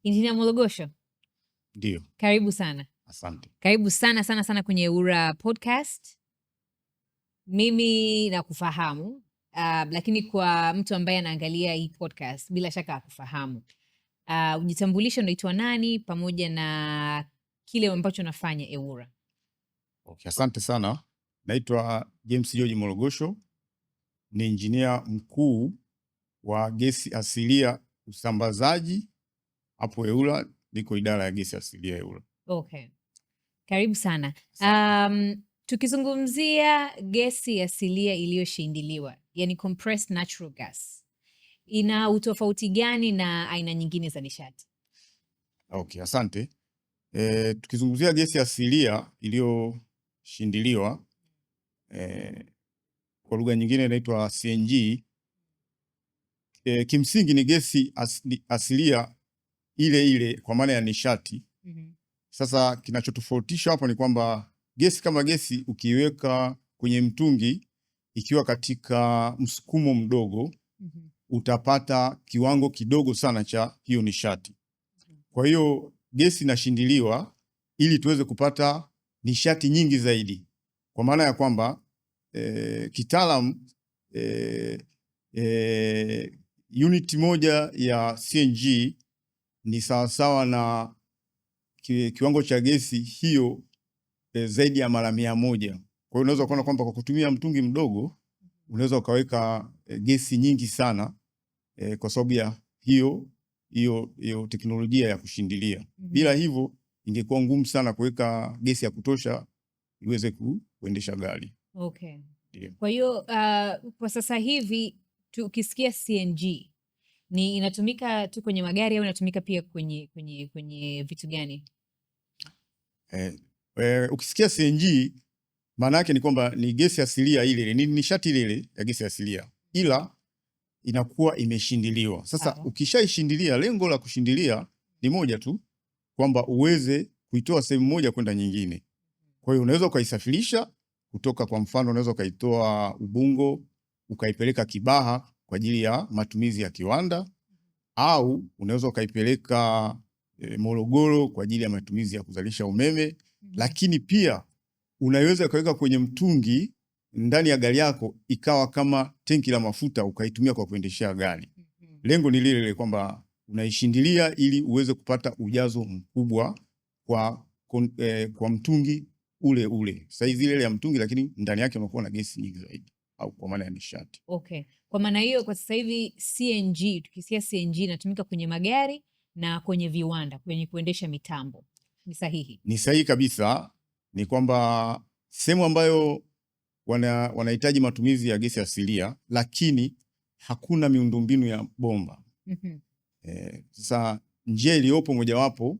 Injinia Mwologosho, Ndio. karibu sana. Asante. Karibu sana sana sana kwenye EWURA podcast. Mimi nakufahamu, lakini kwa mtu ambaye anaangalia hii podcast bila shaka akufahamu. Ujitambulisho, unaitwa nani pamoja na kile ambacho unafanya EWURA? Okay, asante sana. Naitwa James George Mwologosho, ni injinia mkuu wa gesi asilia usambazaji hapo EWURA, niko idara ya gesi asilia EWURA. Okay. Karibu sana. Tukizungumzia gesi asilia iliyoshindiliwa, yani compressed natural gas, ina utofauti gani na aina nyingine za nishati? Okay, asante. Tukizungumzia gesi asilia iliyoshindiliwa, kwa lugha nyingine inaitwa CNG. Kimsingi ni gesi asilia ile ile kwa maana ya nishati. Sasa kinachotofautisha hapo ni kwamba gesi kama gesi ukiweka kwenye mtungi ikiwa katika msukumo mdogo, utapata kiwango kidogo sana cha hiyo nishati. Kwa hiyo gesi inashindiliwa ili tuweze kupata nishati nyingi zaidi, kwa maana ya kwamba kitaalam unit moja ya CNG ni sawasawa na kiwango cha gesi hiyo zaidi ya mara 100. Kwa hiyo unaweza kuona kwamba kwa kutumia mtungi mdogo unaweza ukaweka gesi nyingi sana kwa sababu ya hiyo teknolojia ya kushindilia. Bila hivyo ingekuwa ngumu sana kuweka gesi ya kutosha iweze kuendesha gari. Okay. Yeah. Kwa hiyo kwa sasa hivi tukisikia CNG ni inatumika tu kwenye magari au inatumika pia kwenye vitu gani? Ukisikia CNG maana yake ni kwamba ni gesi asilia ile, ni nishati ile ya gesi asilia, ila inakuwa imeshindiliwa. Sasa ukishaishindilia, lengo la kushindilia ni moja tu, kwamba uweze kuitoa sehemu moja kwenda nyingine. Kwa hiyo unaweza ukaisafirisha kutoka, kwa mfano unaweza ukaitoa Ubungo ukaipeleka Kibaha kwa ajili ya matumizi ya kiwanda, au unaweza ukaipeleka Morogoro kwa ajili ya matumizi ya kuzalisha umeme. Lakini pia unaweza ukaweka kwenye mtungi ndani ya gari yako ikawa kama tenki la mafuta ukaitumia kwa kuendeshea gari. Lengo ni lile kwamba unaishindilia ili uweze kupata ujazo mkubwa kwa mtungi ule ule, saizi ile ya mtungi, lakini ndani yake unakuwa na gesi nyingi zaidi, au kwa maana ya nishati. Okay. Kwa maana hiyo kwa sasa hivi CNG, tukisikia CNG inatumika kwenye magari na kwenye viwanda, kwenye kuendesha mitambo. Ni sahihi? Ni sahihi kabisa. Ni kwamba sehemu ambayo wanahitaji matumizi ya gesi asilia lakini hakuna miundombinu ya bomba. Sasa njia iliyopo mojawapo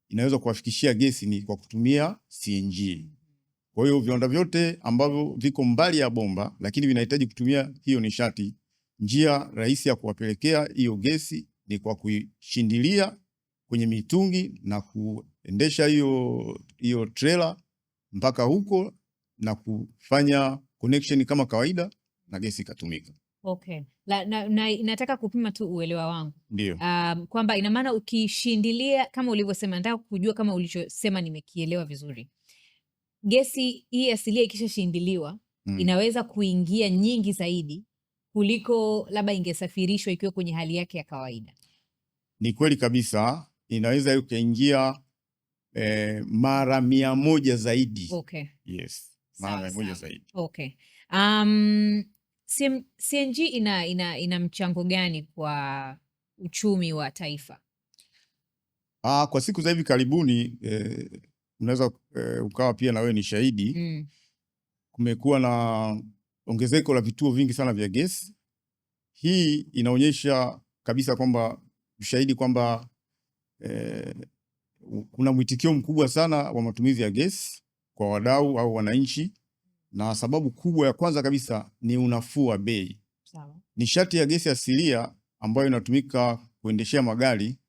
inaweza kuwafikishia gesi ni kwa kutumia CNG. Kwa hiyo viwanda vyote ambavyo viko mbali ya bomba lakini vinahitaji kutumia hiyo nishati, njia rahisi ya kuwapelekea hiyo gesi ni kwa kuishindilia kwenye mitungi na kuendesha hiyo trailer mpaka huko na kufanya connection kama kawaida na gesi ikatumika. Okay. Nataka kupima tu uelewa wangu. Ndio. Kwamba ina maana ukishindilia kama ulivyosema, nataka kujua kama ulichosema nimekielewa vizuri. Gesi hii asilia ikishashindiliwa inaweza kuingia nyingi zaidi kuliko labda ingesafirishwa ikiwa kwenye hali yake ya kawaida. Ni kweli kabisa, inaweza ikaingia mara 100 zaidi. Okay. Yes, mara 100 zaidi. Okay. CNG ina mchango gani kwa uchumi wa taifa? Kwa siku za hivi karibuni unaweza ukawa pia na wewe ni shahidi. Kumekuwa na ongezeko la vituo vingi sana vya gesi. Hii inaonyesha kabisa kwamba ushahidi kwamba kuna mwitikio mkubwa sana wa matumizi ya gesi kwa wadau au wananchi, na sababu kubwa ya kwanza kabisa ni unafuu wa bei. Nishati ya gesi asilia ambayo inatumika kuendeshea magari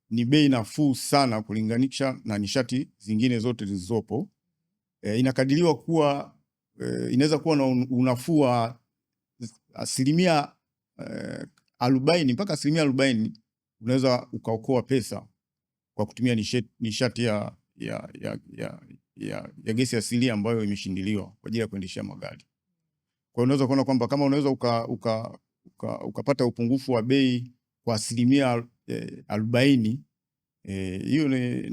ni bei nafuu sana kulinganisha na nishati zingine zote zilizopo. Inakadiriwa kuwa inaweza kuwa na unafuu wa 40% mpaka 40% unaweza ukaokoa pesa kwa kutumia nishati ya gesi asilia ambayo imeshindiliwa kwa ajili ya kuendeshea magari. Kwa hiyo unaweza kuona kwamba kama unaweza ukapata upungufu wa bei kwa 40%, hiyo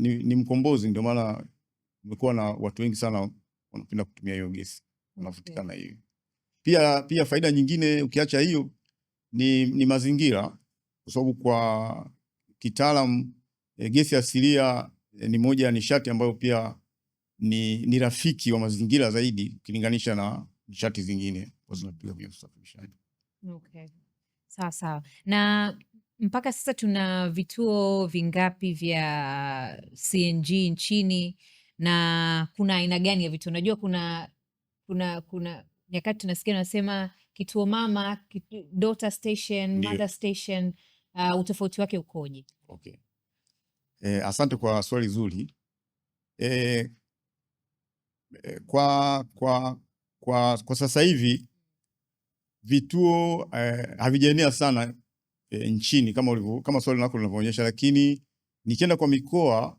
ni mkombozi. Ndio maana umekuwa na watu wengi sana wanapenda kutumia hiyo gesi, wanavutika na hiyo. Pia faida nyingine ukiacha hiyo ni mazingira, kwa sababu kwa kitaalam gesi asilia ni moja ya nishati ambayo pia ni rafiki wa mazingira zaidi ukilinganisha na nishati zingine zinazotumika kwenye usafirishaji. Okay. Sawa. Na mpaka sasa tuna vituo vingapi vya CNG nchini na kuna aina gani ya vituo? Najua kuna nyakati tunasikia nasema kituo mama, daughter station, mother station, utofauti wake ukoje? Okay. Asante kwa swali zuri. Kwa sasa hivi vituo havijaenea sana nchini kama swali lako linavyoonyesha, lakini nikienda kwa mikoa,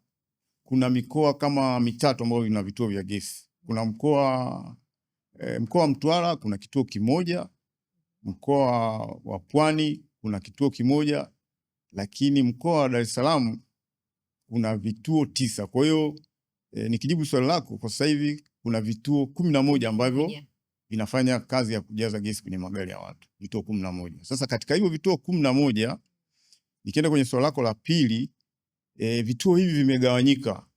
kuna mikoa kama mitatu ambayo ina vituo vya gesi. Kuna mkoa wa Mtwara kuna kituo kimoja, mkoa wa Pwani kuna kituo kimoja, lakini mkoa wa Dar es Salaam kuna vituo 9. Kwa hiyo nikijibu swali lako, kwa sasa hivi kuna vituo 11 ambavyo vinafanya kazi ya kujaza gesi kwenye magari ya watu, vituo 11. Sasa katika hivyo vituo 11, nikienda kwenye swali lako la pili, vituo hivi vimegawanyika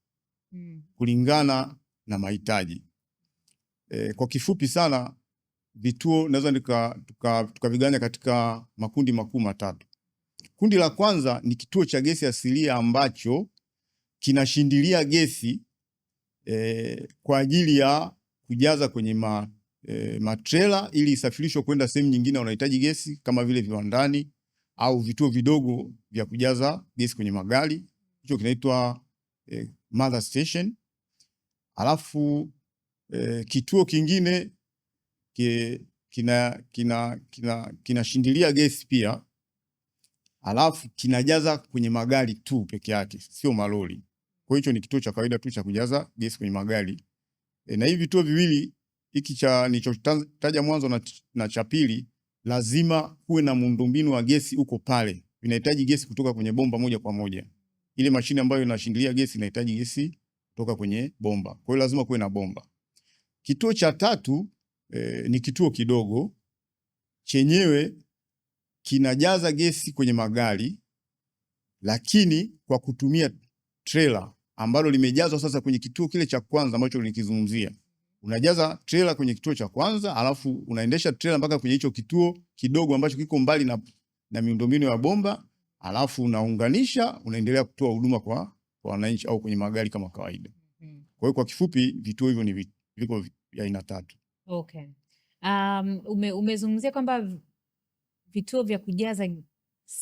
kulingana na mahitaji. Kwa kifupi sana, vituo naweza tukaviganya katika makundi makuu matatu. Kundi la kwanza ni kituo cha gesi asilia ambacho kinashindilia gesi kwa ajili ya kujaza kwenye matrela ili isafirishwe kwenda sehemu nyingine wanahitaji gesi, kama vile viwandani au vituo vidogo vya kujaza gesi kwenye magari. Hicho kinaitwa mother station. Alafu kituo kingine kinashindilia gesi pia, alafu kinajaza kwenye magari tu peke yake, sio malori. Kwa hiyo ni kituo cha kawaida tu cha kujaza gesi kwenye magari. Na hivi vituo viwili, hiki cha nilichotaja mwanzo na cha pili, lazima kuwe na muundombinu wa gesi uko pale. Vinahitaji gesi kutoka kwenye bomba moja kwa moja. Ile mashine ambayo inashindilia gesi inahitaji gesi kutoka kwenye bomba. Kwa hiyo lazima kuwe na bomba. Kituo cha tatu ni kituo kidogo, chenyewe kinajaza gesi kwenye magari, lakini kwa kutumia trailer ambalo limejazwa sasa kwenye kituo kile cha kwanza ambacho nilikizungumzia. Unajaza trailer kwenye kituo cha kwanza, alafu unaendesha trailer mpaka kwenye hicho kituo kidogo ambacho kiko mbali na miundombinu ya bomba, alafu unaunganisha, unaendelea kutoa huduma kwa wananchi au kwenye magari kama kawaida. Kwa hiyo kwa kifupi vituo hivyo ni viko vya aina 3. Okay. Umezungumzia kwamba vituo vya kujaza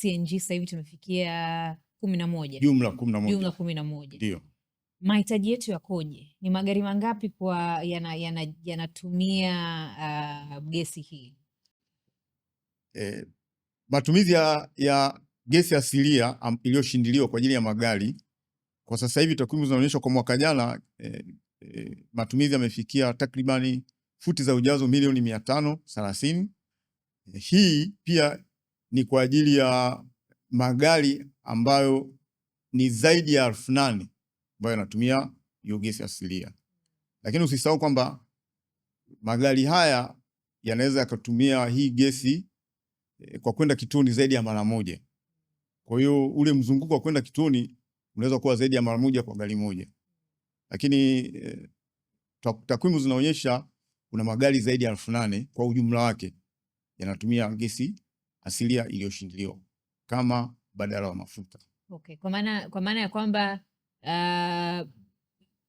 CNG sasa hivi tumefikia 11. Jumla 11. Jumla 11. Ndio. Mahitaji yetu yakoje? Ni magari mangapi kwa yanatumia gesi hii? Matumizi ya gesi asilia iliyoshindiliwa kwa ajili ya magari kwa sasa hivi, takwimu zinaonyesha kwa mwaka jana matumizi yamefikia takribani futi za ujazo milioni 530. Hii pia ni kwa ajili ya magari ambayo ni zaidi ya 8,000 ambayo yanatumia hiyo gesi asilia. Lakini usisahau kwamba magari haya yanaweza yakatumia hii gesi kwa kwenda kituoni zaidi ya mara moja. Kwa hiyo ule mzunguko wa kwenda kituoni unaweza kuwa zaidi ya mara moja kwa gari moja. Lakini takwimu zinaonyesha kuna magari zaidi ya 8,000 kwa ujumla wake yanatumia gesi asilia iliyoshindiliwa kama badala wa mafuta. Okay. Kwa maana ya kwamba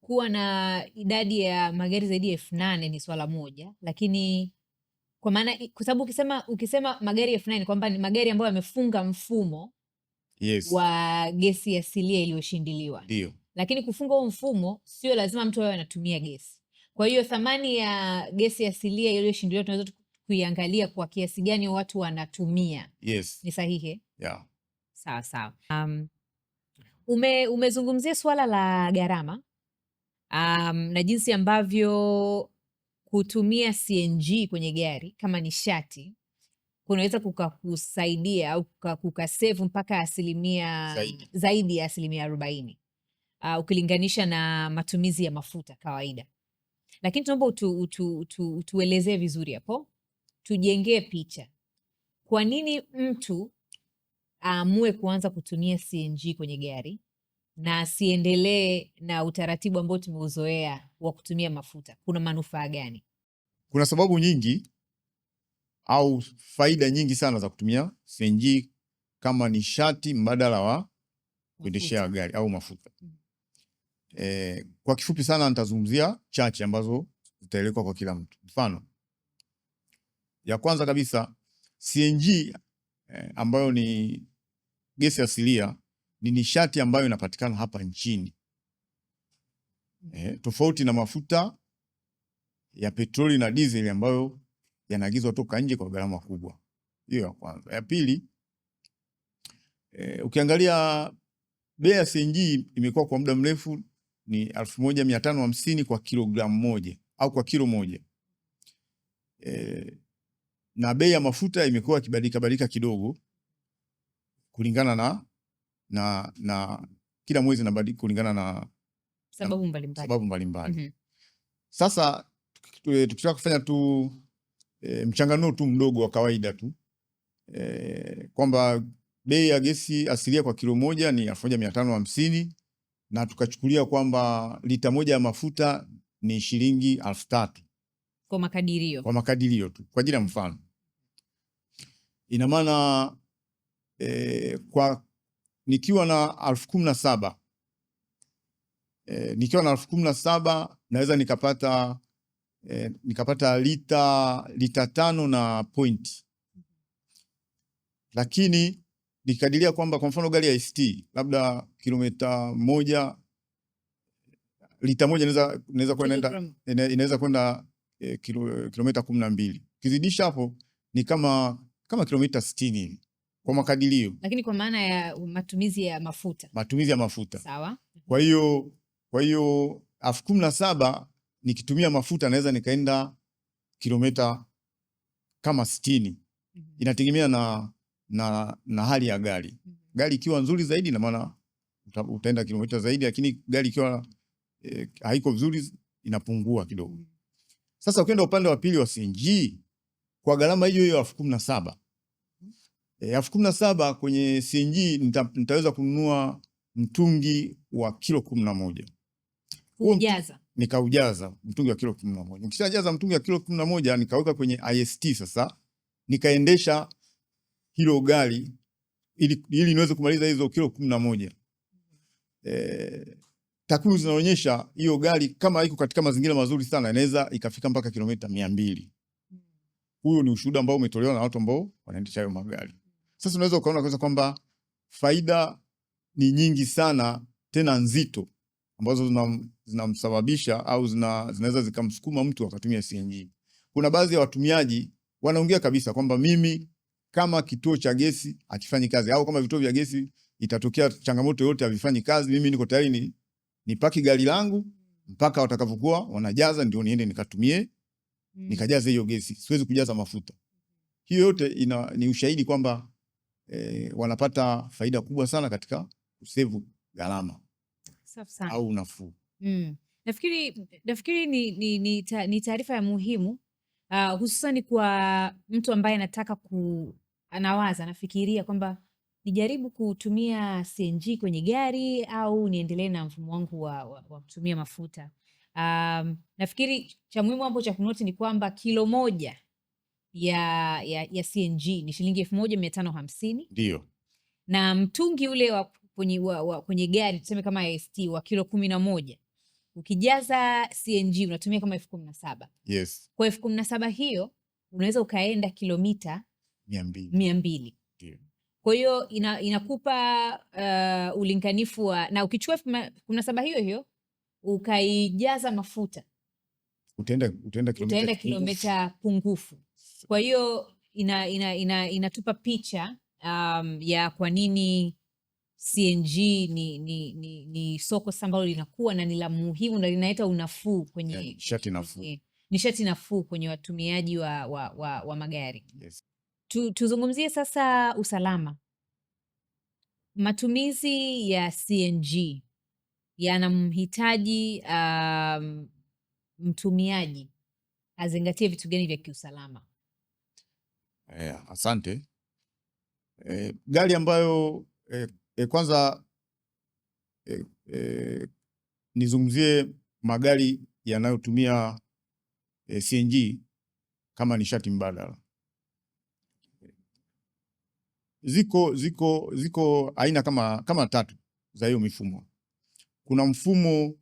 kuwa na idadi ya magari zaidi ya 8,000 ni swala moja, lakini kwa sababu ukisema magari 8,000 kwamba ni magari ambayo yamefunga mfumo wa gesi asilia iliyoshindiliwa. Ndio. Lakini kufunga huo mfumo sio lazima mtu awe anatumia gesi. Kwa hiyo thamani ya gesi asilia iliyoshindiliwa tunaweza kuiangalia kwa kiasi gani watu wanatumia. Yes. Ni sahihi? Yeah. Sawa. Umezungumzia swala la gharama na jinsi ambavyo kutumia CNG kwenye gari kama nishati kunaweza kukakusaidia au kukasevu mpaka zaidi ya 40% ukilinganisha na matumizi ya mafuta kawaida. Lakini tunaomba tuelezee vizuri hapo, tujengee picha. Kwa nini mtu aamue kuanza kutumia CNG kwenye gari na asiendelee na utaratibu ambao tumeuzoea wa kutumia mafuta? Kuna manufaa gani? Kuna sababu nyingi au faida nyingi sana za kutumia CNG kama nishati mbadala wa kuendeshea gari au mafuta. Kwa kifupi sana nitazungumzia chache ambazo zitaelekwa kwa kila mtu. Mfano, ya kwanza kabisa, CNG ambayo ni gesi asilia ni nishati ambayo inapatikana hapa nchini. Tofauti na mafuta ya petroli na diesel ambayo yanaagizwa toka nje kwa gharama kubwa. Hiyo ya kwanza. Ya pili, ukiangalia bei ya CNG imekuwa kwa muda mrefu ni 1550 kwa kilogramu moja au kwa kilo moja. Na bei ya mafuta imekuwa ikibadilika kidogo kulingana na kila mwezi inabadilika kulingana na sababu mbalimbali. Sasa tukitaka kufanya tu mchanganuo tu mdogo wa kawaida tu kwamba bei ya gesi asilia kwa kilo moja ni 1550 na tukachukulia kwamba lita moja ya mafuta ni shilingi 3000 kwa makadirio. Kwa makadirio tu, kwa ajili ya mfano. Ina maana kwa nikiwa na 17,000 naweza nikapata lita 5 na point. Lakini nikadiria kwamba kwa mfano gari ya ST labda kilomita moja, lita moja inaweza kwenda kilomita 12. Kizidisha hapo ni kama kilomita 60 kwa makadirio. Lakini kwa maana ya matumizi ya mafuta. Sawa. Kwa hiyo 17,000 nikitumia mafuta naweza nikaenda kilomita kama 60. Inategemea na hali ya gari. Gari ikiwa nzuri zaidi na maana utaenda kilomita zaidi, lakini gari ikiwa haiko vizuri inapungua kidogo. Sasa ukienda upande wa pili wa CNG kwa gharama hiyo 17,000. 17,000 kwenye CNG nitaweza kununua mtungi wa kilo 11. Nikaujaza mtungi wa kilo 11. Nikishajaza mtungi wa kilo 11 nikaweka kwenye IST, sasa nikaendesha hilo gari ili niweze kumaliza hizo kilo 11. Takwimu zinaonyesha hiyo gari kama iko katika mazingira mazuri sana inaweza ikafika mpaka kilomita 200. Huyo ni ushuhuda ambao umetolewa na watu ambao wanaendesha hayo magari. Sasa unaweza ukaona kwamba faida ni nyingi sana tena nzito ambazo zinamsababisha au zinaweza zikamsukuma mtu akatumia CNG. Kuna baadhi ya watumiaji wanaongea kabisa kwamba mimi kama kituo cha gesi hakifanyi kazi au kama vituo vya gesi itatokea changamoto yote havifanyi kazi, mimi niko tayari nipaki gari langu mpaka watakavyokuwa wanajaza ndio niende nikatumie nikajaze hiyo gesi, siwezi kujaza mafuta. Hiyo yote ni ushahidi kwamba wanapata faida kubwa sana katika kusevu gharama au nafuu. Nafikiri ni taarifa ya muhimu hususani kwa mtu ambaye anafikiria kwamba nijaribu kutumia CNG kwenye gari au niendelee na mfumo wangu wa kutumia mafuta. Nafikiri cha muhimu hapo cha kunoti ni kwamba kilo moja ya CNG ni shilingi 1550. Ndio. Na mtungi ule kwenye gari tuseme kama ST wa kilo 11 ukijaza CNG unatumia kama 17,000. Yes. Kwa 17,000 hiyo unaweza ukaenda kilomita 200. Ndio. Kwa hiyo inakupa ulinganifu na ukichukua 17,000 hiyo ukaijaza mafuta utaenda kilomita pungufu. Kwa hiyo inatupa picha ya kwa nini CNG ni soko sasa ambalo linakuwa na ni la muhimu na linaleta unafuu kwenye nishati nafuu kwenye watumiaji wa magari. Yes. Tuzungumzie sasa usalama. Matumizi ya CNG yanamhitaji mtumiaji azingatie vitu gani vya kiusalama? Asante. Gari ambayo kwanza nizungumzie magari yanayotumia CNG kama nishati mbadala. Ziko aina kama tatu za hiyo mifumo. Kuna mfumo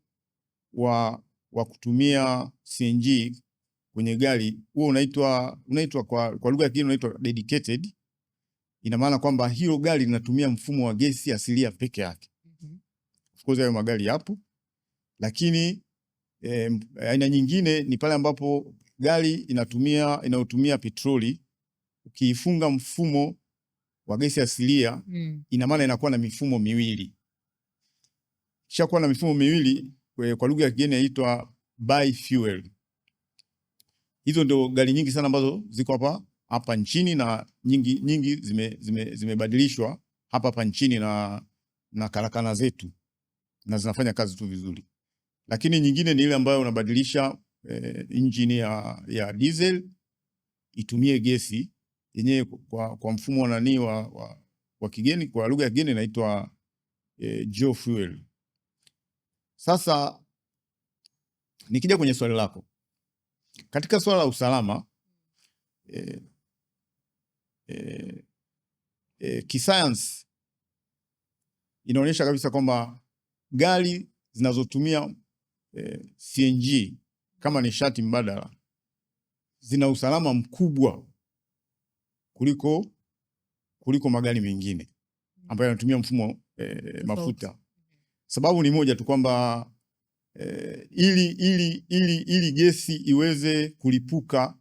wa kutumia CNG kwenye gari, huo unaitwa kwa lugha ya kigeni unaitwa dedicated. Ina maana kwamba hilo gari linatumia mfumo wa gesi asilia peke yake. Of course hayo magari yapo, lakini aina nyingine ni pale ambapo gari inayotumia petroli, ukiifunga mfumo wa gesi asilia ina maana inakuwa na mifumo miwili. Kisha kuwa na mifumo miwili, kwa lugha ya kigeni inaitwa bi-fuel. Hizo ndio gari nyingi sana ambazo ziko hapa nchini, na nyingi zimebadilishwa hapa nchini na karakana zetu, na zinafanya kazi tu vizuri. Lakini nyingine ni ile ambayo unabadilisha injini ya diesel itumie gesi yenyewe kwa mfumo wa kigeni, kwa lugha ya kigeni inaitwa geofuel. Sasa nikija kwenye swali lako, katika swala la usalama kisayansi inaonyesha kabisa kwamba gari zinazotumia CNG kama nishati mbadala zina usalama mkubwa kuliko magari mengine ambayo yanatumia mfumo mafuta. Sababu ni moja tu kwamba ili gesi iweze kulipuka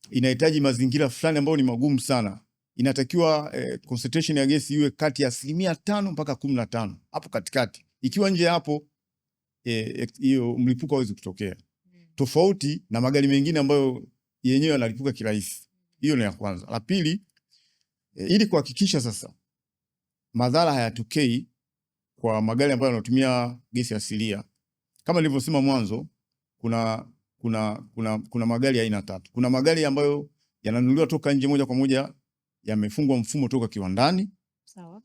inahitaji mazingira fulani ambayo ni magumu sana. Inatakiwa concentration ya gesi iwe kati ya 5% mpaka 15%, hapo katikati. Ikiwa nje hapo hiyo mlipuko hauwezi kutokea. Tofauti na magari mengine ambayo yenyewe yanalipuka kirahisi. Hiyo ni ya kwanza. La pili, ili kuhakikisha sasa madhara hayatokei kwa magari ambayo yanatumia gesi asilia, kama nilivyosema mwanzo, kuna magari aina tatu. Kuna magari ambayo yananunuliwa toka nje moja kwa moja, yamefungwa mfumo toka kiwandani. Sawa.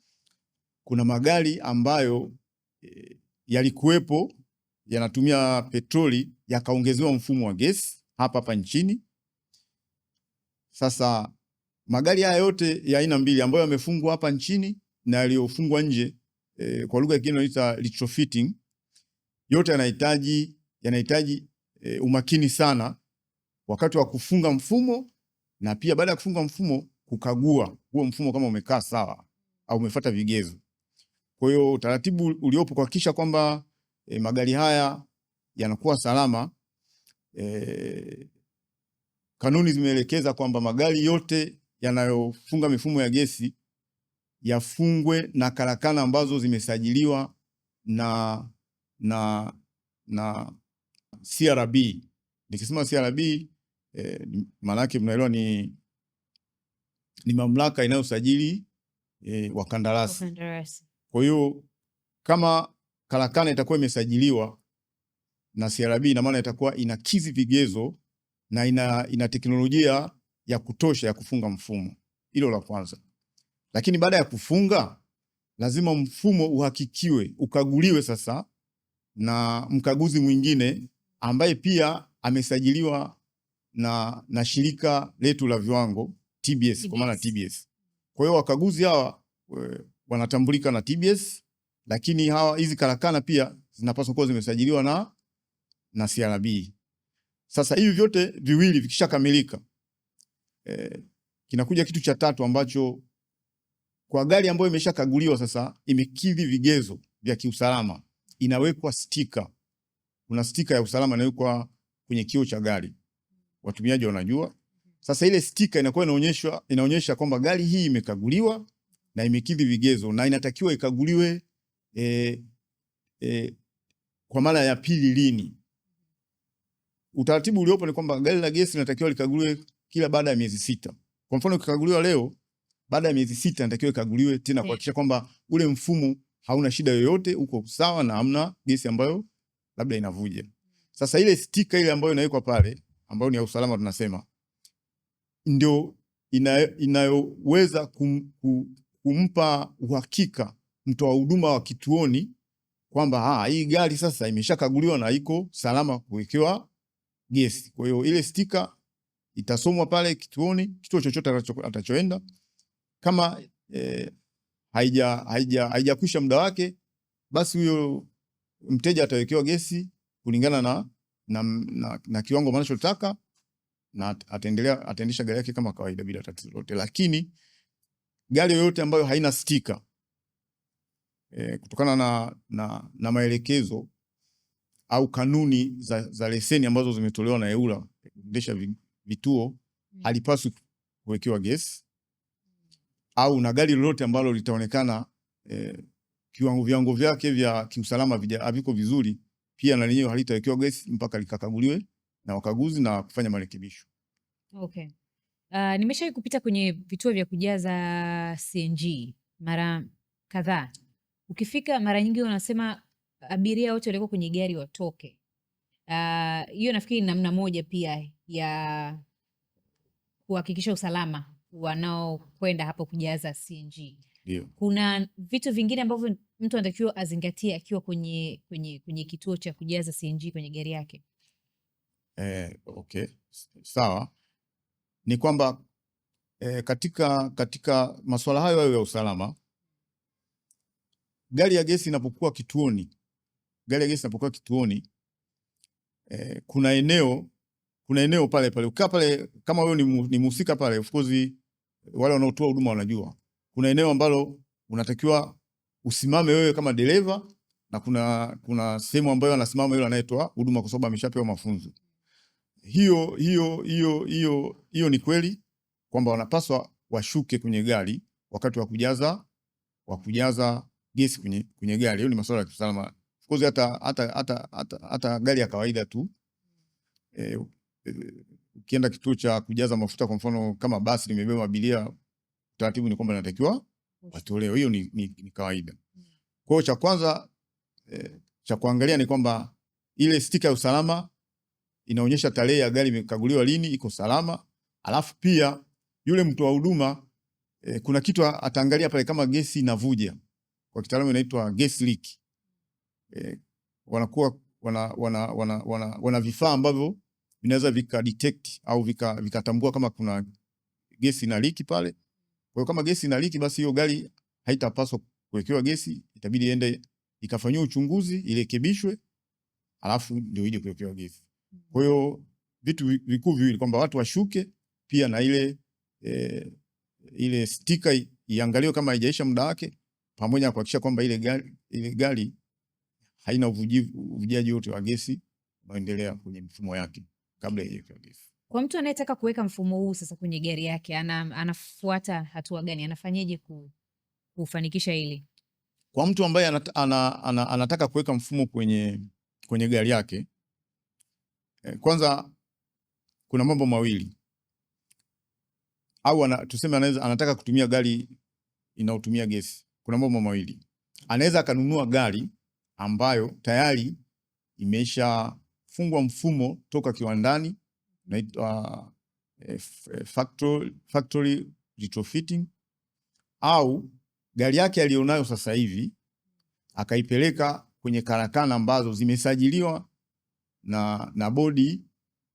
Kuna magari ambayo yalikuwepo yanatumia petroli yakaongezewa mfumo wa gesi hapa nchini. Sasa magari haya yote ya aina mbili ambayo yamefungwa hapa nchini na yaliyofungwa nje, kwa lugha nyingine inaitwa retrofitting, yote yanahitaji umakini sana wakati wa kufunga mfumo, na pia baada ya kufunga mfumo kukagua huo mfumo kama umekaa sawa au umefuata vigezo. Kwa hiyo utaratibu uliopo kuhakikisha kwamba magari haya yanakuwa salama, kanuni zimeelekeza kwamba magari yote yanayofunga mifumo ya gesi yafungwe na karakana ambazo zimesajiliwa na CRB. Nikisema CRB, maana yake mnaelewa ni mamlaka inayosajili wakandarasi. Kwa hiyo kama karakana itakuwa imesajiliwa na CRB, ina maana itakuwa inakidhi vigezo na ina teknolojia ya kutosha ya kufunga mfumo. Hilo la kwanza. Lakini baada ya kufunga, lazima mfumo uhakikiwe, ukaguliwe sasa na mkaguzi mwingine ambaye pia amesajiliwa na shirika letu la viwango TBS, kwa maana TBS. Kwa hiyo wakaguzi hawa wanatambulika na TBS, lakini hizi karakana pia zinapaswa kuwa zimesajiliwa na CRB. Sasa hivi vyote viwili vikishakamilika, kinakuja kitu cha tatu ambacho kwa gari ambayo imeshakaguliwa sasa, imekidhi vigezo vya kiusalama, inawekwa stika. Kuna stika ya usalama inawekwa kwenye kioo cha gari, watumiaji wanajua. Sasa ile stika inakuwa inaonyesha kwamba gari hii imekaguliwa na imekidhi vigezo na inatakiwa ikaguliwe kwa mara ya pili lini. Utaratibu uliopo ni kwamba gari la gesi linatakiwa likaguliwe kila baada ya miezi 6. Kwa mfano ukikaguliwa leo, baada ya miezi 6 inatakiwa ikaguliwe tena kuhakikisha kwamba ule mfumo hauna shida yoyote, uko sawa na hamna gesi ambayo labda inavuja. Sasa ile stika ile ambayo inawekwa pale, ambayo ni ya usalama tunasema, ndio inayoweza kumpa uhakika mtoa huduma wa kituoni kwamba hii gari sasa imeshakaguliwa na iko salama kuwekewa gesi. Kwa hiyo ile stika itasomwa pale kituoni, kituo chochote atachoenda. Kama haijakwisha muda wake, basi huyo mteja atawekewa gesi kulingana na kiwango anachotaka na ataendesha gari yake kama kawaida bila tatizo lolote. Lakini gari yoyote ambayo haina stika, kutokana na maelekezo au kanuni za leseni ambazo zimetolewa na EWURA kuendesha vituo, halipaswi kuwekewa gesi. Au na gari lolote ambalo litaonekana viwango vyake vya kiusalama haviko vizuri, pia na lenyewe halitawekewa gesi mpaka likakaguliwe na wakaguzi na kufanya marekebisho. Okay. Nimeshawahi kupita kwenye vituo vya kujaza CNG mara kadhaa. Ukifika mara nyingi wanasema abiria wote walioko kwenye gari watoke. Hiyo nafikiri namna moja pia ya kuhakikisha usalama wanaokwenda hapo kujaza CNG. Ndio. Kuna vitu vingine ambavyo mtu anatakiwa azingatie akiwa kwenye kituo cha kujaza CNG kwenye gari yake? Okay. Sawa. Ni kwamba katika masuala hayo ya usalama, gari ya gesi inapokuwa kituoni, kuna eneo pale ukaa pale, kama wewe ni mhusika pale, of course wale wanaotoa huduma wanajua. Kuna eneo ambalo unatakiwa usimame wewe kama dereva, na kuna sehemu ambayo anasimama yule anayetoa huduma kwa sababu ameshapewa mafunzo. Hiyo ni kweli kwamba wanapaswa washuke kwenye gari wakati wa kujaza gesi kwenye gari. Hiyo ni masuala ya usalama. Of course hata gari ya kawaida tu, ukienda kituo cha kujaza mafuta, kwa mfano kama basi limebeba abiria, taratibu ni kwamba inatakiwa watolewe. Hiyo ni kawaida. Kwa hiyo cha kwanza cha kuangalia ni kwamba ile stika ya usalama inaonyesha tarehe ya gari imekaguliwa lini, iko salama. Alafu pia yule mtoa huduma kuna kitu ataangalia pale, kama gesi inavuja, kwa kitaalamu inaitwa gas leak. Wanakuwa wana vifaa ambavyo vinaweza vika detect au vikatambua kama kuna gesi ina leak pale. Kwa hiyo kama gesi ina leak, basi hiyo gari haitapaswa kuwekewa gesi, itabidi iende ikafanywe uchunguzi, irekebishwe, alafu ndio ije kuwekewa gesi. Kwa hiyo vitu vikuu viwili, kwamba watu washuke, pia na ile stika iangaliwe kama haijaisha muda wake, pamoja na kuhakikisha kwamba ile gari haina uvujaji wote wa gesi unaoendelea kwenye mfumo yake kabla ya kuweka gesi. Kwa mtu anayetaka kuweka mfumo huu sasa kwenye gari yake, anafuata hatua gani? Anafanyaje kufanikisha hili? Kwa mtu ambaye anataka kuweka mfumo kwenye gari yake, kwanza kuna mambo mawili, au tuseme anataka kutumia gari inayotumia gesi. Kuna mambo mawili. Anaweza akanunua gari ambayo tayari imeshafungwa mfumo toka kiwandani, inaitwa factory retrofitting, au gari yake alionayo sasa hivi akaipeleka kwenye karakana ambazo zimesajiliwa na bodi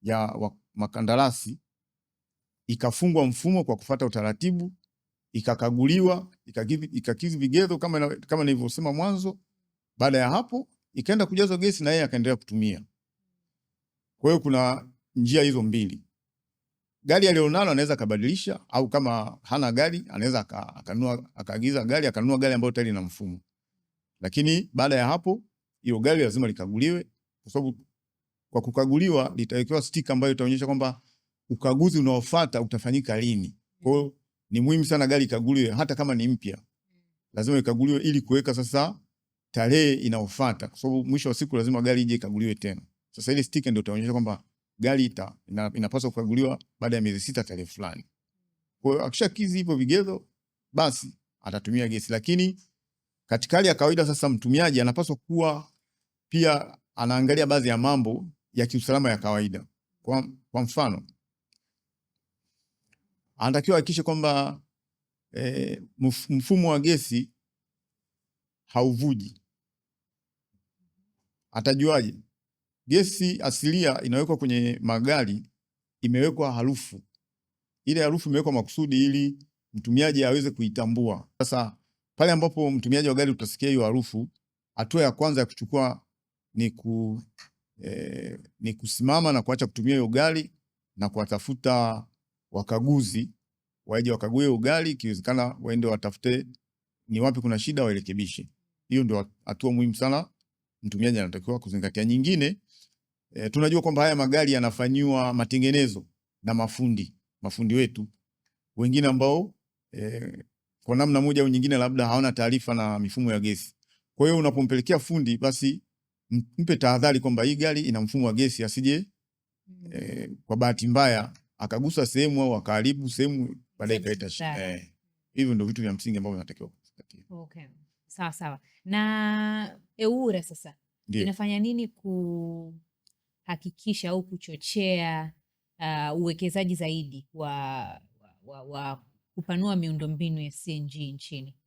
ya makandarasi, ikafungwa mfumo kwa kufuata utaratibu, ikakaguliwa, ikakidhi vigezo kama nilivyosema mwanzo. Baada ya hapo ikaenda kujazwa gesi na yeye akaendelea kutumia. Kwa hiyo kuna njia hizo mbili. Gari alionalo anaweza kabadilisha, au kama hana gari anaweza akaagiza gari, akanunua gari ambayo tayari ina mfumo. Lakini baada ya hapo hiyo gari lazima likaguliwe, kwa sababu kwa kukaguliwa litawekewa stika ambayo itaonyesha kwamba ukaguzi unaofuata utafanyika lini. Kwa hiyo ni muhimu sana gari ikaguliwe, hata kama ni mpya lazima ikaguliwe ili kuweka sasa tarehe inayofuata, kwa sababu mwisho wa siku lazima gari ije ikaguliwe tena. Sasa ile sticker ndio itaonyesha kwamba gari inapaswa kukaguliwa baada ya miezi 6 tarehe fulani. Kwa hiyo akishakizi hivyo vigezo, basi atatumia gesi. Lakini katika hali ya kawaida sasa, mtumiaji anapaswa kuwa pia anaangalia baadhi ya mambo ya kiusalama ya kawaida. Kwa mfano, anatakiwa hakikishe kwamba mfumo wa gesi hauvuji. Atajuaje? Gesi asilia inawekwa kwenye magari, imewekwa harufu. Ile harufu imewekwa makusudi ili mtumiaji aweze kuitambua. Sasa pale ambapo mtumiaji wa gari utasikia hiyo harufu, hatua ya kwanza ya kuchukua ni kusimama na kuacha kutumia hiyo gari na kuwatafuta wakaguzi waje wakague hiyo gari, ikiwezekana waende watafute ni wapi kuna shida warekebishe. Hiyo ndio hatua muhimu sana mtumiaji anatakiwa kuzingatia. Nyingine, tunajua kwamba haya magari yanafanywa matengenezo na mafundi wetu wengine ambao kwa namna moja au nyingine labda hawana taarifa na mifumo ya gesi. Kwa hiyo unapompelekea fundi, basi mpe tahadhari kwamba hii gari ina mfumo wa gesi, asije kwa bahati mbaya akagusa sehemu au akaharibu sehemu baadaye ikaleta shida. Hivyo ndio vitu vya msingi ambavyo vinatakiwa kuzingatia. Okay. Sawa. Na EWURA sasa inafanya nini kuhakikisha au kuchochea uwekezaji zaidi wa kupanua miundombinu ya CNG nchini?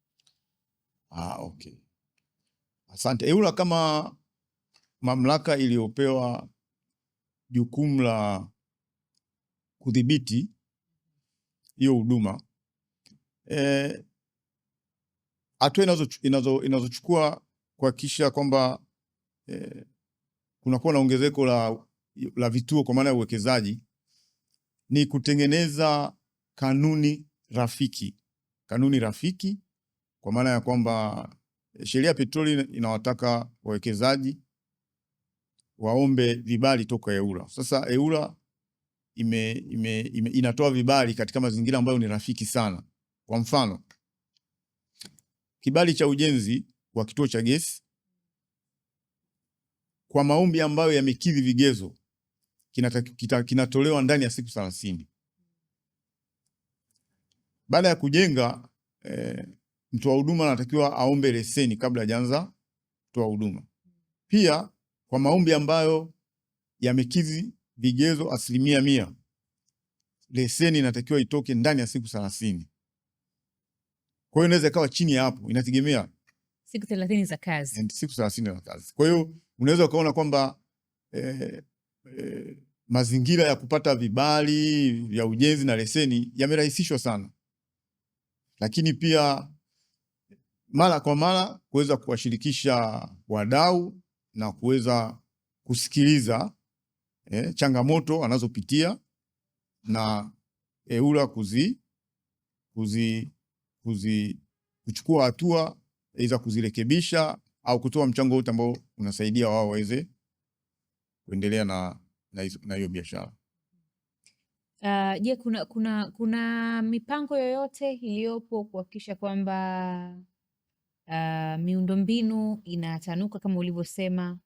Okay. Asante. EWURA kama mamlaka iliyopewa jukumu la kudhibiti hiyo huduma, hatua inazochukua kuhakikisha kwamba kunakuwa na ongezeko la vituo kwa maana ya uwekezaji ni kutengeneza kanuni rafiki kwa maana ya kwamba sheria ya petroli inawataka wawekezaji waombe vibali toka EWURA. Sasa EWURA inatoa vibali katika mazingira ambayo ni rafiki sana. Kwa mfano, kibali cha ujenzi wa kituo cha gesi kwa maombi ambayo yamekidhi vigezo kinatolewa ndani ya siku 30. Baada ya kujenga, mtoa huduma anatakiwa aombe leseni kabla hajaanza kutoa huduma. Pia kwa maombi ambayo yamekidhi vigezo 100%, leseni inatakiwa itoke ndani ya siku 30. Kwa hiyo inaweza ikawa chini ya hapo, inategemea siku 30 za kazi. Siku 30 za kazi. Kwa hiyo unaweza ukaona kwamba mazingira ya kupata vibali vya ujenzi na leseni yamerahisishwa sana, lakini pia mara kwa mara kuweza kuwashirikisha wadau na kuweza kusikiliza changamoto anazopitia na EWURA kuchukua hatua aidha kuzirekebisha au kutoa mchango wote ambao unasaidia wao waweze kuendelea na hiyo biashara. Je, kuna mipango yoyote iliyopo kuhakikisha kwamba miundombinu inatanuka kama ulivyosema,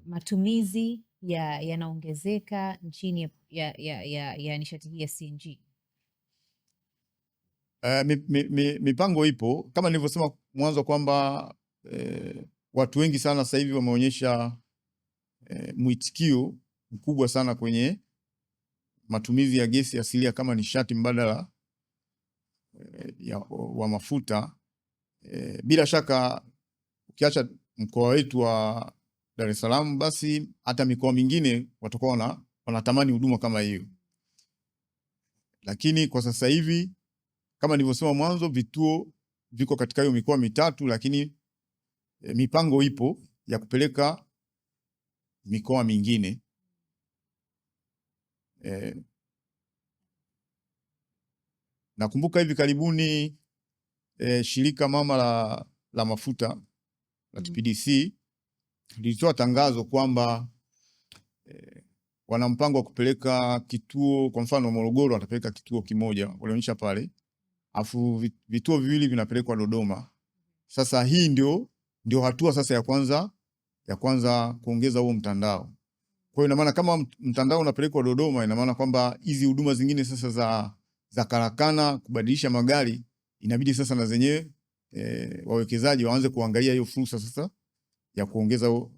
matumizi yanaongezeka nchini ya nishati hii ya CNG? Mipango ipo kama nilivyosema mwanzo kwamba watu wengi sana sasa hivi wameonyesha mwitikio mkubwa sana kwenye matumizi ya gesi asilia kama nishati mbadala wa mafuta. Bila shaka ukiacha mkoa wetu wa Dar es Salaam, basi hata mikoa mingine watakuwa wanatamani huduma kama hiyo. Lakini kwa sasa hivi kama nilivyosema mwanzo, vituo viko katika hiyo mikoa mitatu, lakini mipango ipo ya kupeleka mikoa mingine. Nakumbuka hivi karibuni shirika mama la mafuta la TPDC lilitoa tangazo kwamba wana mpango wa kupeleka kituo, kwa mfano Morogoro watapeleka kituo kimoja, walionyesha pale, afu vituo viwili vinapelekwa Dodoma. Sasa hii ndio hatua sasa ya kwanza kuongeza huo mtandao. Kwa hiyo ina maana kama mtandao unapelekwa Dodoma, ina maana kwamba hizi huduma zingine sasa za karakana, kubadilisha magari, inabidi sasa na zenyewe wawekezaji waanze kuangalia hiyo fursa sasa ya kuongeza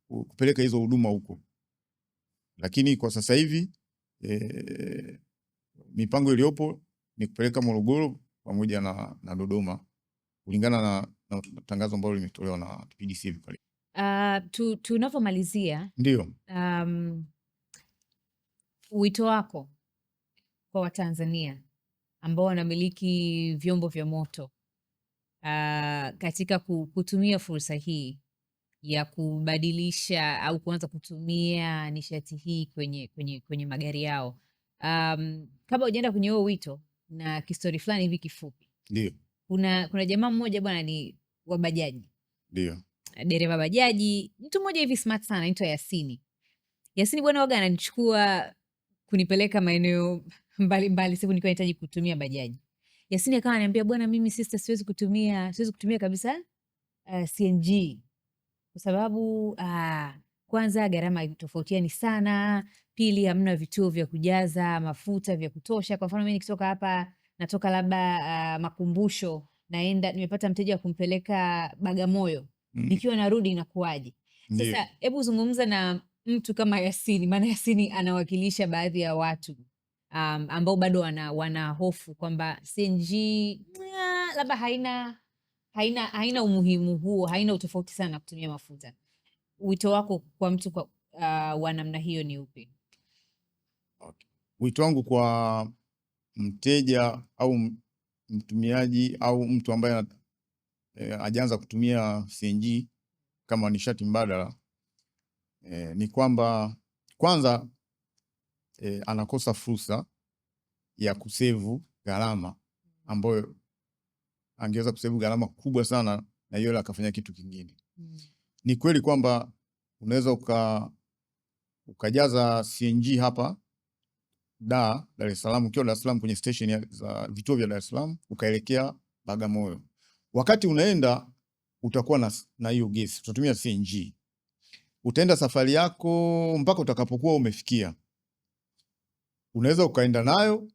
kupeleka hizo huduma huko. Lakini kwa sasa hivi mipango iliyopo ni kupeleka Morogoro pamoja na Dodoma kulingana na tangazo ambalo limetolewa na TPDC hivi pale. Tunavyomalizia, ndio wito wako kwa Watanzania ambao wanamiliki vyombo vya moto katika kutumia fursa hii ya kubadilisha au kuanza kutumia nishati hii kwenye magari yao. Kabla hujaenda kwenye huo wito, na kistori fulani hivi kifupi. Ndio. Kuna jamaa mmoja bwana, ni wa bajaji. Ndio. Dereva bajaji, mtu mmoja hivi smart sana, anaitwa Yasini. Yasini bwana waga ananichukua kunipeleka maeneo mbalimbali siku nikiwa nahitaji kutumia bajaji. Yasini akawa ananiambia, bwana mimi sister, siwezi kutumia kabisa CNG kwa sababu kwanza gharama tofautiani sana, pili hamna vituo vya kujaza mafuta vya kutosha. Kwa mfano mimi nikitoka hapa, natoka labda Makumbusho, naenda nimepata mteja wa kumpeleka Bagamoyo, nikiwa narudi inakuwaje? Sasa hebu zungumza na mtu kama Yasini, maana Yasini anawakilisha baadhi ya watu ambao bado wana hofu kwamba CNG labda haina umuhimu huo, haina utofauti sana kutumia mafuta. Wito wako kwa mtu wa namna hiyo ni upi? Okay. Wito wangu kwa mteja au mtumiaji au mtu ambaye hajaanza kutumia CNG kama nishati mbadala ni kwamba kwanza anakosa fursa ya kusevu gharama ambayo angeweza kusevu gharama kubwa sana na yule akafanya kitu kingine. Ni kweli kwamba unaweza ukajaza CNG hapa Dar es Salaam, ukiwa Dar es Salaam kwenye station za vituo vya Dar es Salaam ukaelekea Bagamoyo. Wakati unaenda utakuwa na hiyo gesi, utatumia CNG. Utaenda safari yako mpaka utakapokuwa umefikia. Unaweza ukaenda nayo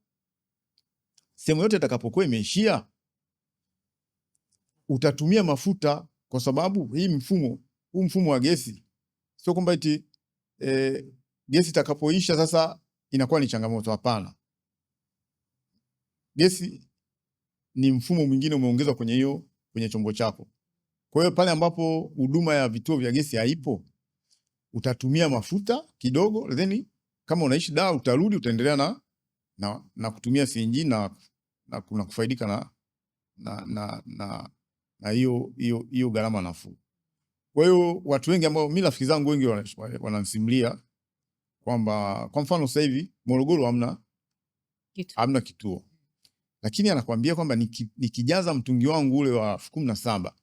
sehemu yote itakapokuwa imeishia, utatumia mafuta, kwa sababu huu mfumo wa gesi sio kwamba eti gesi itakapoisha sasa inakuwa ni changamoto. Hapana, gesi ni mfumo mwingine umeongezwa kwenye chombo chako. Kwa hiyo pale ambapo huduma ya vituo vya gesi haipo, utatumia mafuta kidogo, then kama unaishi Dar utarudi utaendelea na kutumia CNG na kuna kufaidika na hiyo gharama nafuu. Kwa hiyo watu wengi ambao mimi rafiki zangu wengi wananisimulia kwamba kwa mfano sasa hivi Morogoro hamna kituo. Lakini anakuambia kwamba nikijaza mtungi wangu ule wa 17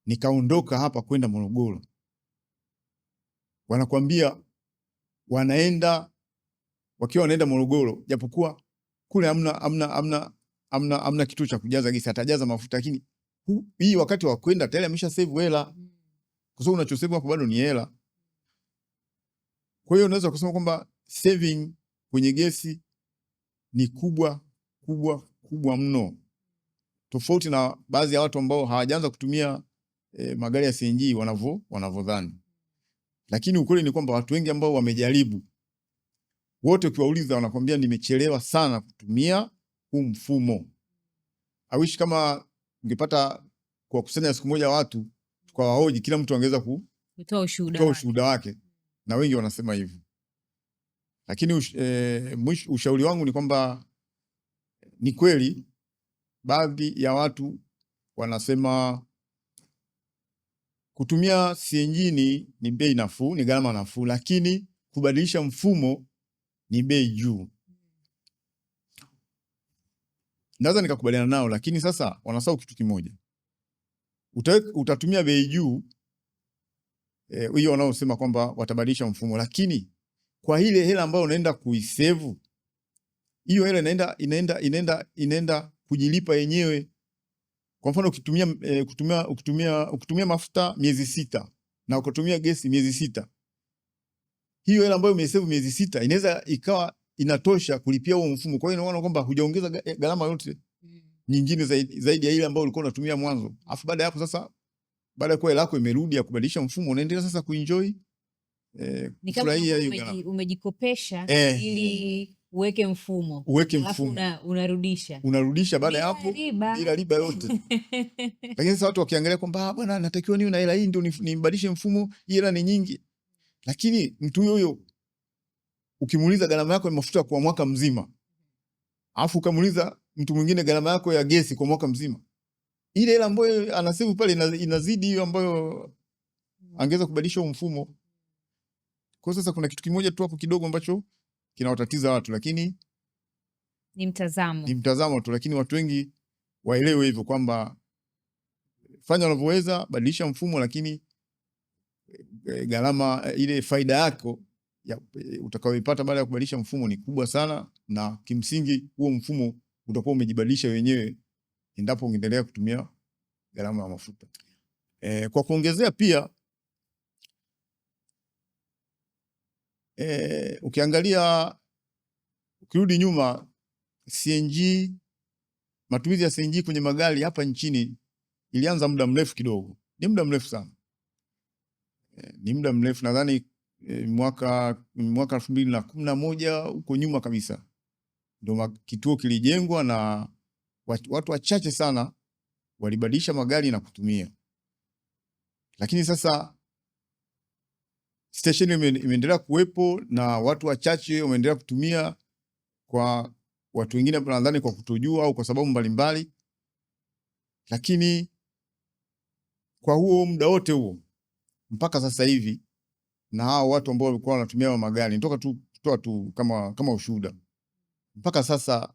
nikaondoka hapa kwenda Morogoro, wanakuambia wakiwa wanaenda Morogoro, japokuwa kule hamna kituo cha kujaza gesi, atajaza mafuta, lakini hii wakati wa kwenda tayari amesha save hela, kwa sababu unachosave hapo bado ni hela. Kwa hiyo unaweza kusema kwamba saving kwenye gesi ni kubwa mno, tofauti na baadhi ya watu ambao hawajaanza kutumia magari ya CNG wanavyodhani. Lakini ukweli ni kwamba watu wengi ambao wamejaribu, wote ukiwauliza wanakwambia nimechelewa sana kutumia huu mfumo. I wish kama ungepata kwa kusanya siku moja watu kwa wahoji, kila mtu angeweza kutoa ushuhuda wake, na wengi wanasema hivyo. Lakini ushauri wangu ni kwamba ni kweli baadhi ya watu wanasema kutumia CNG ni bei nafuu, ni gharama nafuu, lakini kubadilisha mfumo ni bei juu. Naweza nikakubaliana nao, lakini sasa wanasahau kitu kimoja. Utatumia bei juu, hiyo wanaosema kwamba watabadilisha mfumo, lakini kwa ile hela ambayo unaenda kuisave, hiyo hela inaenda kujilipa yenyewe. Kwa mfano ukitumia mafuta miezi 6 na ukatumia gesi miezi 6, hiyo hela ambayo umesave miezi 6 inaweza ikawa inatosha kulipia huo mfumo. Kwa hiyo unaona kwamba hujaongeza gharama yote nyingine zaidi ya ile ambayo ulikuwa unatumia mwanzo. Alafu baada ya hapo sasa, baada ya kuwa hela yako imerudi ya kubadilisha mfumo, unaendelea sasa kuenjoy kufurahia hiyo gharama. Umejikopesha ili uweke mfumo. Unarudisha baada ya hapo bila riba yote. Lakini sasa watu wakiangalia kwamba bwana, natakiwa niwe na hela hii ndio nibadilishe mfumo, hii hela ni nyingi. Lakini mtu huyo ukimuuliza gharama yako ya mafuta kwa mwaka mzima, alafu ukamuuliza mtu mwingine gharama yako ya gesi kwa mwaka mzima, ile hela ambayo anasave pale inazidi hiyo ambayo angeweza kubadilisha mfumo. Kwa sasa kuna kitu kimoja tu hapo kidogo ambacho kinawatatiza watu, lakini ni mtazamo tu, lakini watu wengi waelewe hivyo kwamba fanya unavyoweza, badilisha mfumo, lakini gharama ile faida yako utakayoipata baada ya kubadilisha mfumo ni kubwa sana, na kimsingi huo mfumo utakuwa umejibadilisha wenyewe endapo ungeendelea kutumia gharama ya mafuta. Kwa kuongezea pia, ukiangalia ukirudi nyuma, CNG, matumizi ya CNG kwenye magari hapa nchini ilianza muda mrefu kidogo, ni muda mrefu sana, ni muda mrefu. Nadhani mwaka 2011 huko nyuma kabisa ndio kituo kilijengwa, na watu wachache sana walibadilisha magari na kutumia. Lakini sasa station imeendelea kuwepo na watu wachache wameendelea kutumia, kwa watu wengine nadhani kwa kutojua au kwa sababu mbalimbali. Lakini kwa huo muda wote huo mpaka sasa hivi, na hao watu ambao walikuwa wanatumia magari, nitoka tu kama ushuhuda, mpaka sasa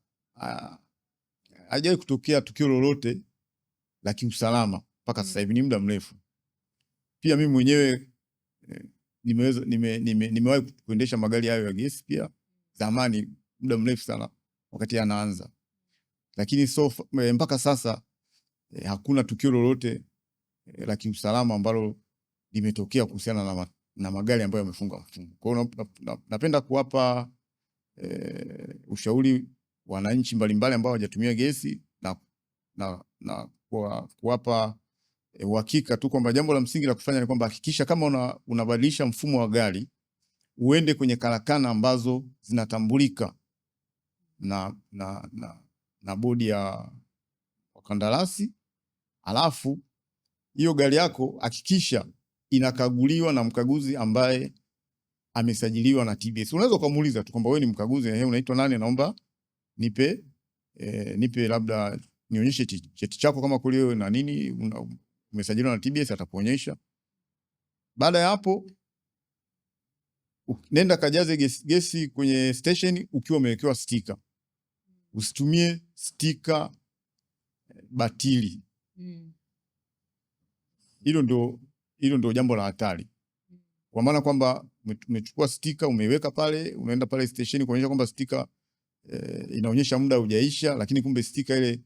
hajawahi kutokea tukio lolote la kiusalama mpaka sasa hivi. Ni muda mrefu. Pia mimi mwenyewe nimewahi kuendesha magari hayo ya gesi pia zamani, muda mrefu sana wakati anaanza, lakini mpaka sasa hakuna tukio lolote la kiusalama ambalo limetokea kuhusiana na magari ambayo yamefunga mfumo. Kwa hiyo napenda kuwapa ushauri wananchi mbalimbali ambao hawajatumia gesi na kuwapa uhakika tu kwamba jambo la msingi la kufanya ni kwamba hakikisha kama unabadilisha mfumo wa gari, uende kwenye karakana ambazo zinatambulika na bodi ya wakandarasi. Alafu hiyo gari yako hakikisha inakaguliwa na mkaguzi ambaye amesajiliwa na TBS. Unaweza kumuuliza tu kwamba wewe ni mkaguzi, unaitwa nani, naomba nipe labda nionyeshe cheti chako kama kule na nini umesajiliwa na TBS, atakuonyesha. Baada ya hapo nenda kajaze gesi kwenye station ukiwa umewekewa stika. Usitumie stika batili. Hilo ndio jambo la hatari. Kwa maana kwamba umechukua stika umeiweka pale, unaenda pale station kuonyesha kwamba stika inaonyesha muda hujaisha, lakini kumbe stika ile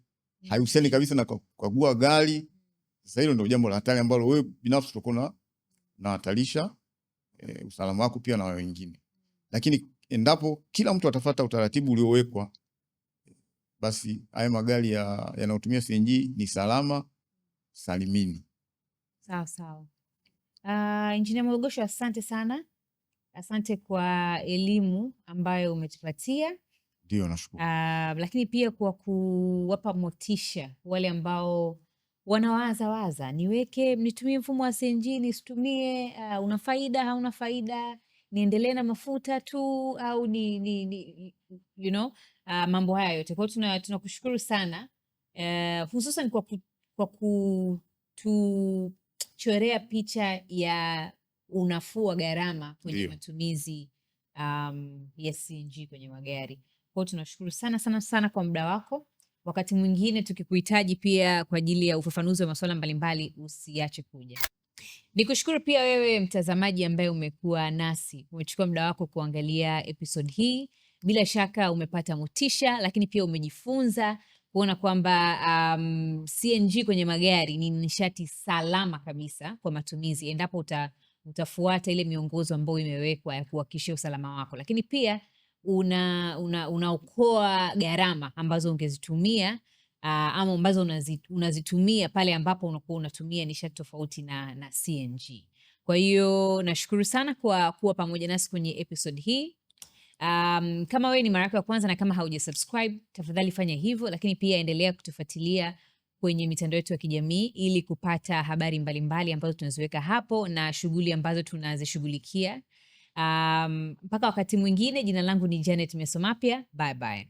haihusiani kabisa na kukagua gari. Sasa hilo ndio jambo la hatari ambalo wewe binafsi utakuwa unahatarisha usalama wako pia na wengine. Lakini endapo kila mtu atafuata utaratibu uliowekwa, basi haya magari yanayotumia CNG ni salama salimini. Sawa. Engineer Mwelogosho, asante sana. Asante kwa elimu ambayo umetupatia. Ndio, nashukuru. Lakini pia kwa kuwapa motisha wale ambao wanawaza nitumie mfumo wa CNG, nisitumie, una faida hauna faida, niendelee na mafuta tu au mambo haya yote. Kwa hiyo tunakushukuru sana, hususan kwa kutuchorea picha ya unafuu wa gharama kwenye matumizi ya CNG kwenye magari. Kwa hiyo tunashukuru sana kwa muda wako. Wakati mwingine tukikuhitaji pia kwa ajili ya ufafanuzi wa masuala mbalimbali, usiache kuja. Nikushukuru pia wewe mtazamaji ambaye umekuwa nasi, umechukua muda wako kuangalia episode hii. Bila shaka umepata motisha, lakini pia umejifunza kuona kwamba CNG kwenye magari ni nishati salama kabisa kwa matumizi endapo utafuata ile miongozo ambayo imewekwa ya kuhakikisha usalama wako, lakini pia unaokoa gharama ambazo ungezitumia ama ambazo unazitumia pale ambapo unakuwa unatumia nishati tofauti na CNG. Kwa hiyo nashukuru sana kwa kuwa pamoja nasi kwenye episode hii. Kama wewe ni mara yako ya kwanza na kama haujasubscribe, tafadhali fanya hivyo, lakini pia endelea kutufuatilia kwenye mitandao yetu ya kijamii ili kupata habari mbalimbali ambazo tunaziweka hapo na shughuli ambazo tunazishughulikia. Mpaka wakati mwingine, jina langu ni Janet Mesomapia. Bye bye.